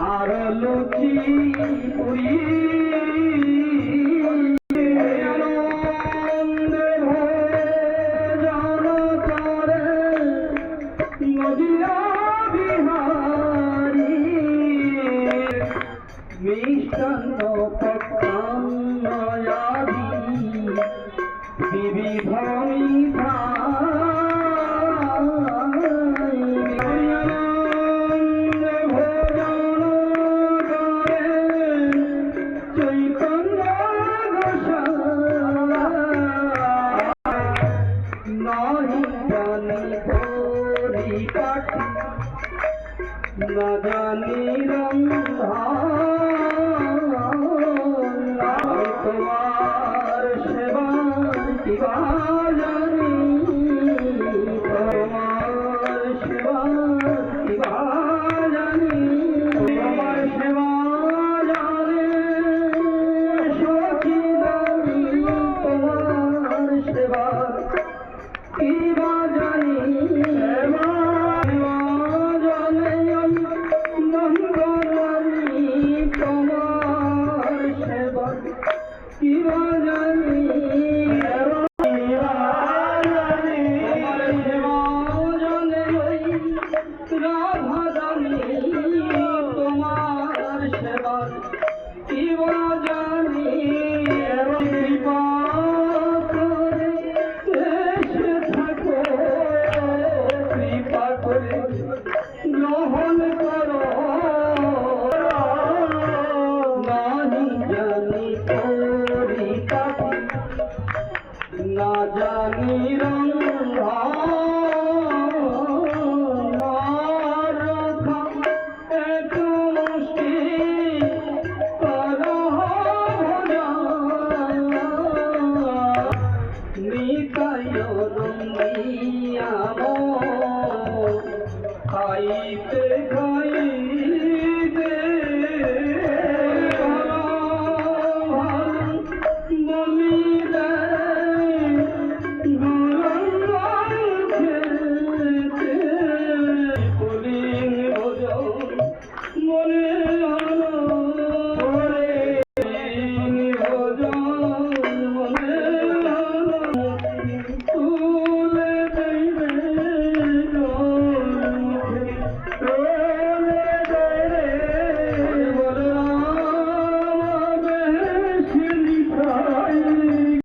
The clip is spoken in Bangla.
আর লুচি পুরি আনন্দে ভোজন করে নদিয়া বিহারী মিষ্টান্ন পক্কান্নয়াদি বিবিধ মিঠা न जानी रंधा तुम्हार सेवा की बाजानी तुम्हार सेवा की बाजानी तुम्हार सेवा जाने सखी दानी तुम्हार सेवा की बाजानी গ্রহণ করো নাহি জানি তোরি কাটি না জানি রঙ্গা নিতায় রঙ্গিয়া খাইতে